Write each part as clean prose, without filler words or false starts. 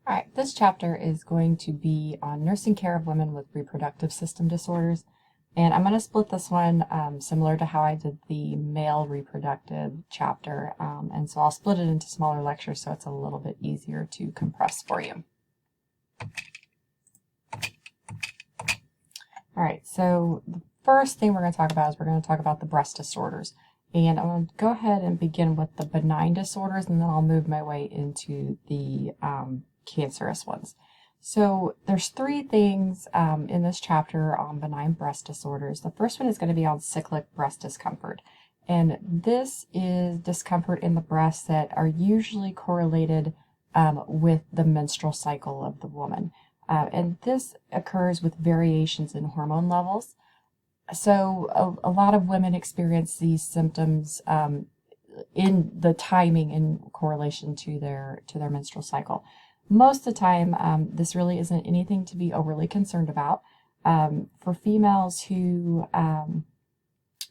All right, this chapter is going to be on nursing care of women with reproductive system disorders. And I'm going to split this one similar to how I did the male reproductive chapter. And so I'll split it into smaller lectures so it's a little bit easier to compress for you. All right, so the first thing we're going to talk about is we're going to talk about the breast disorders. And I'm going to go ahead and begin with the benign disorders, and then I'll move my way into the cancerous ones. So there's three things in this chapter on benign breast disorders. The first one is going to be on cyclic breast discomfort. And this is discomfort in the breasts that are usually correlated with the menstrual cycle of the woman. And this occurs with variations in hormone levels. So a lot of women experience these symptoms in the timing in correlation to their menstrual cycle. Most of the time, this really isn't anything to be overly concerned about. For females who are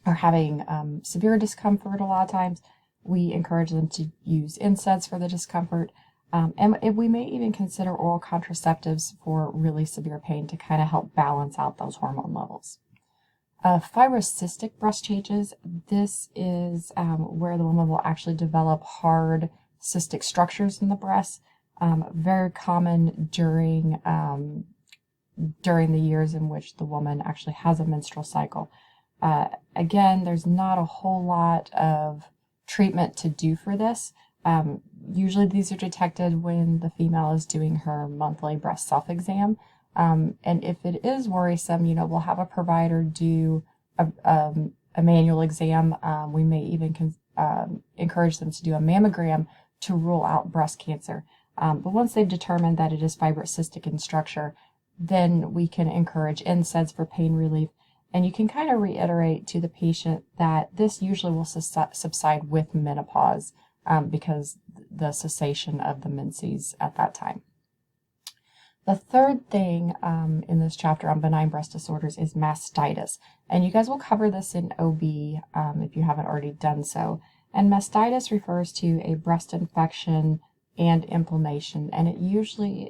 having severe discomfort, a lot of times we encourage them to use NSAIDs for the discomfort. And we may even consider oral contraceptives for really severe pain to kind of help balance out those hormone levels. Fibrocystic breast changes, this is where the woman will actually develop hard cystic structures in the breast. Very common during the years in which the woman actually has a menstrual cycle. Again, there's not a whole lot of treatment to do for this. Usually these are detected when the female is doing her monthly breast self-exam. And if it is worrisome, we'll have a provider do a manual exam. We may even encourage them to do a mammogram to rule out breast cancer. But once they've determined that it is fibrocystic in structure, then we can encourage NSAIDs for pain relief. And you can kind of reiterate to the patient that this usually will subside with menopause because the cessation of the menses at that time. The third thing in this chapter on benign breast disorders is mastitis. And you guys will cover this in OB if you haven't already done so. And mastitis refers to a breast infection and inflammation, and it usually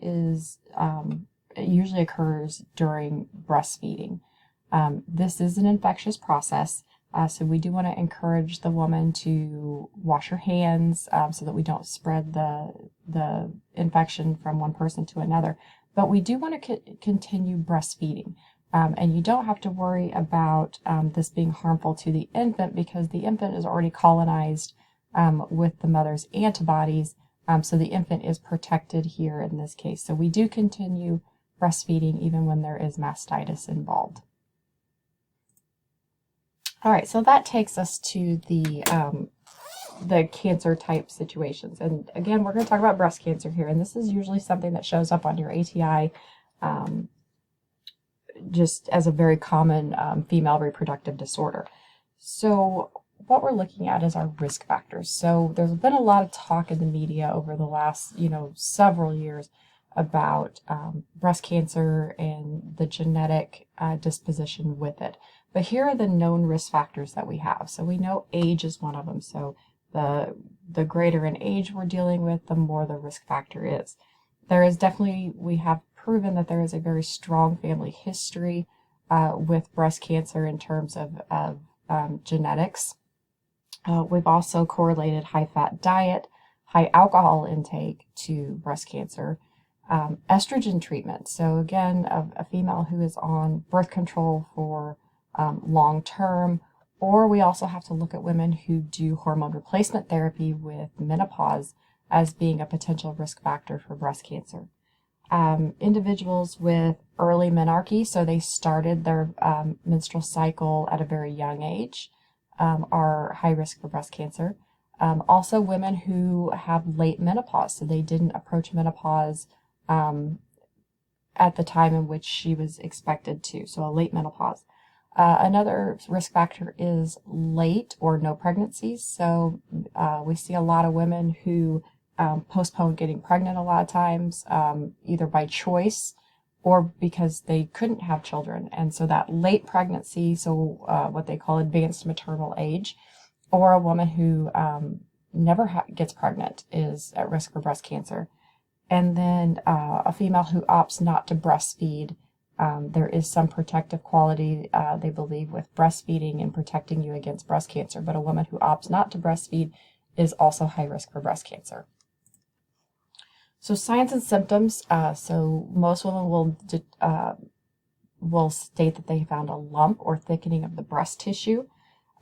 occurs during breastfeeding. This is an infectious process, so we do want to encourage the woman to wash her hands so that we don't spread the infection from one person to another. But we do want to continue breastfeeding, and you don't have to worry about this being harmful to the infant because the infant is already colonized with the mother's antibodies. So the infant is protected here in this case. So we do continue breastfeeding even when there is mastitis involved. All right, so that takes us to the cancer type situations. And again, we're going to talk about breast cancer here. And this is usually something that shows up on your ATI just as a very common female reproductive disorder. So what we're looking at is our risk factors. So there's been a lot of talk in the media over the last, several years about breast cancer and the genetic disposition with it. But here are the known risk factors that we have. So we know age is one of them. So the greater in age we're dealing with, the more the risk factor is. There is definitely, we have proven that there is a very strong family history with breast cancer in terms of genetics. We've also correlated high-fat diet, high alcohol intake to breast cancer. Estrogen treatment. So again, a female who is on birth control for long-term, or we also have to look at women who do hormone replacement therapy with menopause as being a potential risk factor for breast cancer. Individuals with early menarche, so they started their menstrual cycle at a very young age, are high risk for breast cancer. Also women who have late menopause, so they didn't approach menopause at the time in which she was expected to, so a late menopause. Another risk factor is late or no pregnancies. So we see a lot of women who postpone getting pregnant a lot of times, either by choice or because they couldn't have children. And so that late pregnancy, so what they call advanced maternal age, or a woman who never gets pregnant is at risk for breast cancer. And then a female who opts not to breastfeed, there is some protective quality, they believe, with breastfeeding and protecting you against breast cancer. But a woman who opts not to breastfeed is also high risk for breast cancer. So signs and symptoms. So most women will state that they found a lump or thickening of the breast tissue.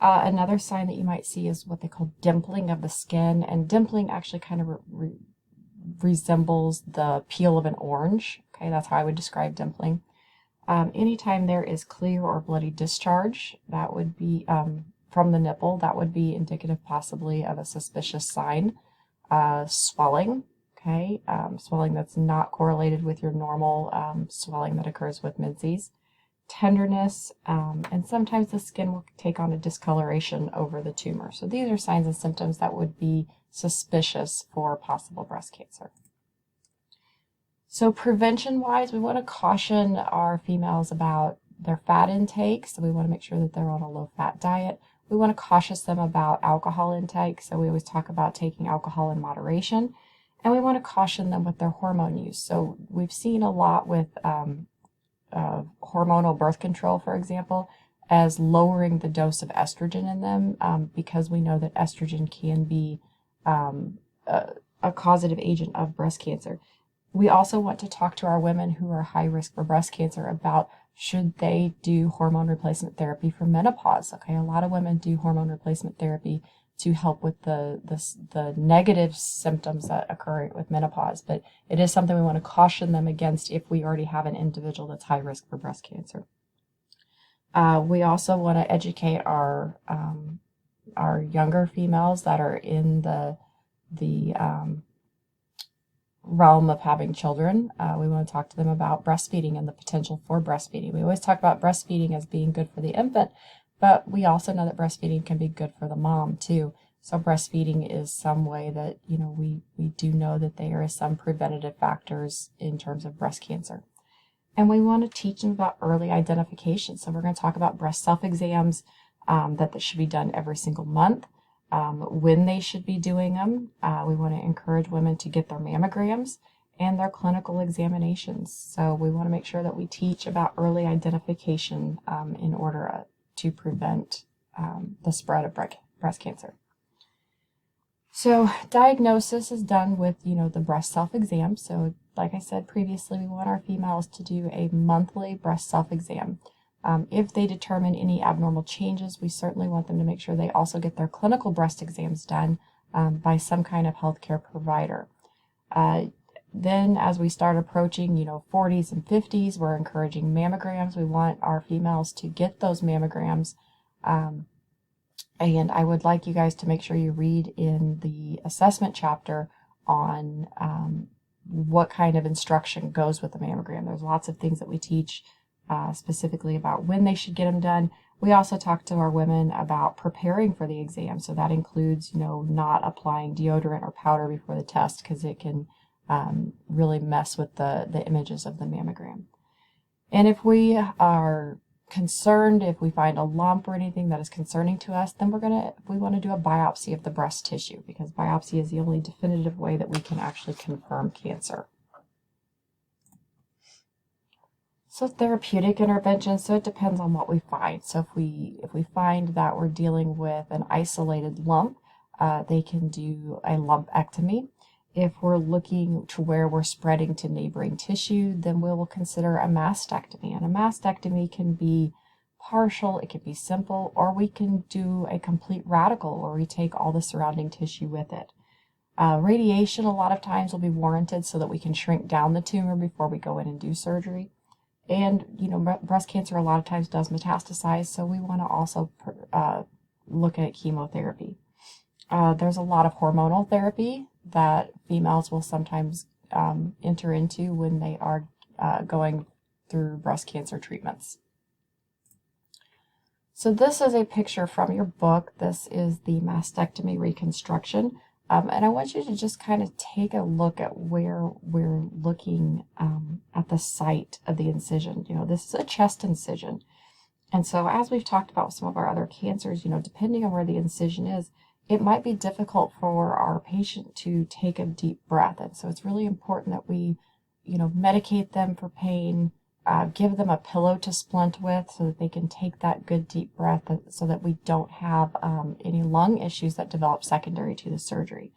Another sign that you might see is what they call dimpling of the skin, and dimpling actually kind of resembles the peel of an orange. Okay, that's how I would describe dimpling. Anytime there is clear or bloody discharge, that would be from the nipple, that would be indicative possibly of a suspicious sign. Swelling, okay, swelling that's not correlated with your normal swelling that occurs with menses. Tenderness, and sometimes the skin will take on a discoloration over the tumor. So these are signs and symptoms that would be suspicious for possible breast cancer. So prevention-wise, we want to caution our females about their fat intake. So we want to make sure that they're on a low-fat diet. We want to caution them about alcohol intake. So we always talk about taking alcohol in moderation. And we want to caution them with their hormone use. So we've seen a lot with hormonal birth control, for example, as lowering the dose of estrogen in them, because we know that estrogen can be a causative agent of breast cancer. We also want to talk to our women who are high risk for breast cancer about should they do hormone replacement therapy for menopause. Okay, a lot of women do hormone replacement therapy to help with the negative symptoms that occur with menopause, but it is something we want to caution them against if we already have an individual that's high risk for breast cancer. We also want to educate our younger females that are in the realm of having children. We want to talk to them about breastfeeding and the potential for breastfeeding. We always talk about breastfeeding as being good for the infant, but we also know that breastfeeding can be good for the mom too. So breastfeeding is some way that, we do know that there is some preventative factors in terms of breast cancer. And we want to teach them about early identification. So we're going to talk about breast self-exams, that should be done every single month, when they should be doing them. We want to encourage women to get their mammograms and their clinical examinations. So we want to make sure that we teach about early identification in order to prevent the spread of breast cancer. So diagnosis is done with, the breast self-exam. So like I said previously, we want our females to do a monthly breast self-exam. If they determine any abnormal changes, we certainly want them to make sure they also get their clinical breast exams done by some kind of healthcare provider. Then as we start approaching, 40s and 50s, we're encouraging mammograms. We want our females to get those mammograms. And I would like you guys to make sure you read in the assessment chapter on what kind of instruction goes with the mammogram. There's lots of things that we teach specifically about when they should get them done. We also talk to our women about preparing for the exam. So that includes, not applying deodorant or powder before the test, because it can really mess with the images of the mammogram. And if we are concerned, if we find a lump or anything that is concerning to us, then we want to do a biopsy of the breast tissue, because biopsy is the only definitive way that we can actually confirm cancer. So therapeutic intervention, so it depends on what we find. So if we find that we're dealing with an isolated lump, they can do a lumpectomy. If we're looking to where we're spreading to neighboring tissue, then we will consider a mastectomy. And a mastectomy can be partial, it can be simple, or we can do a complete radical where we take all the surrounding tissue with it. Radiation a lot of times will be warranted so that we can shrink down the tumor before we go in and do surgery. And, breast cancer a lot of times does metastasize, so we want to also look at chemotherapy. There's a lot of hormonal therapy that females will sometimes enter into when they are going through breast cancer treatments. So this is a picture from your book. This is the Mastectomy Reconstruction. And I want you to just kind of take a look at where we're looking at the site of the incision. This is a chest incision. And so as we've talked about some of our other cancers, depending on where the incision is, it might be difficult for our patient to take a deep breath. And so it's really important that we, medicate them for pain, give them a pillow to splint with so that they can take that good deep breath so that we don't have any lung issues that develop secondary to the surgery.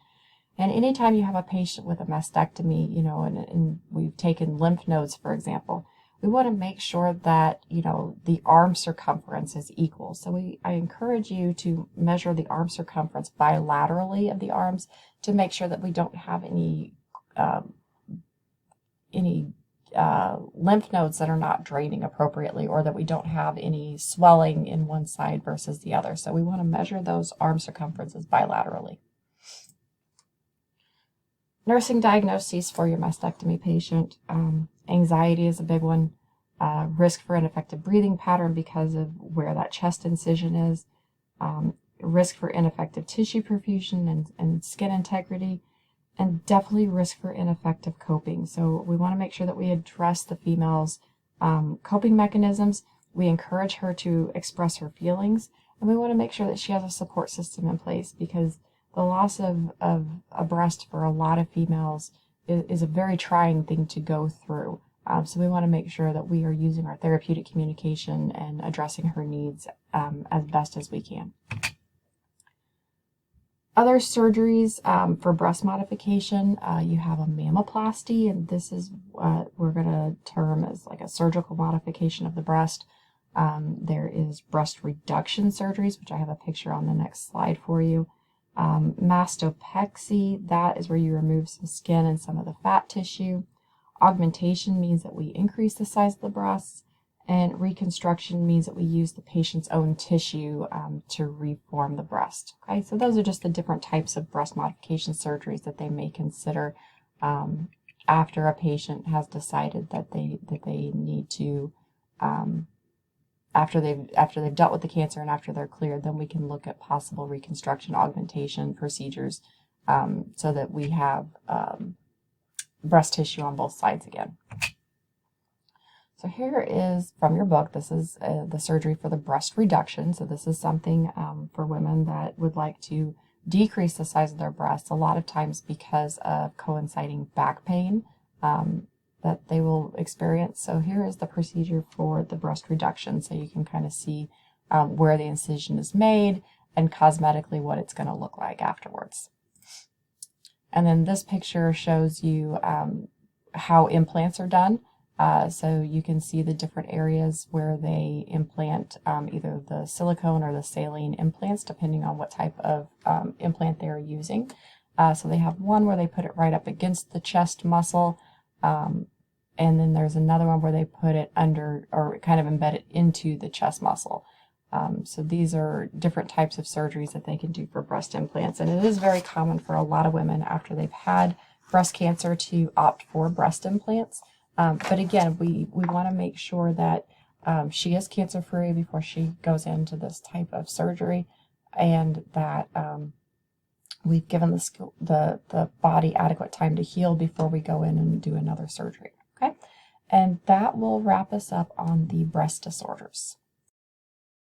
And anytime you have a patient with a mastectomy, and we've taken lymph nodes, for example, we want to make sure that, the arm circumference is equal. So I encourage you to measure the arm circumference bilaterally of the arms to make sure that we don't have any lymph nodes that are not draining appropriately, or that we don't have any swelling in one side versus the other. So we want to measure those arm circumferences bilaterally. Nursing diagnoses for your mastectomy patient. Anxiety is a big one. Risk for ineffective breathing pattern because of where that chest incision is. Risk for ineffective tissue perfusion and skin integrity. And definitely risk for ineffective coping. So we want to make sure that we address the female's coping mechanisms. We encourage her to express her feelings. And we want to make sure that she has a support system in place, because the loss of a breast for a lot of females is a very trying thing to go through. So we want to make sure that we are using our therapeutic communication and addressing her needs as best as we can. Other surgeries for breast modification, you have a mammoplasty, and this is what we're going to term as like a surgical modification of the breast. There is breast reduction surgeries, which I have a picture on the next slide for you. Mastopexy, that is where you remove some skin and some of the fat tissue. Augmentation means that we increase the size of the breasts, and reconstruction means that we use the patient's own tissue to reform the breast. Okay, so those are just the different types of breast modification surgeries that they may consider after a patient has decided that they need to, after they've dealt with the cancer and after they're cleared, then we can look at possible reconstruction augmentation procedures so that we have breast tissue on both sides again. So here is from your book, this is the surgery for the breast reduction. So this is something for women that would like to decrease the size of their breasts, a lot of times because of coinciding back pain that they will experience. So here is the procedure for the breast reduction, so you can kind of see where the incision is made and cosmetically what it's going to look like afterwards. And then this picture shows you how implants are done. So you can see the different areas where they implant either the silicone or the saline implants, depending on what type of implant they're using. So they have one where they put it right up against the chest muscle, and then there's another one where they put it under or kind of embed it into the chest muscle. So these are different types of surgeries that they can do for breast implants. And it is very common for a lot of women after they've had breast cancer to opt for breast implants. But again, we want to make sure that she is cancer-free before she goes into this type of surgery, and that we've given the body adequate time to heal before we go in and do another surgery. Okay, and that will wrap us up on the breast disorders.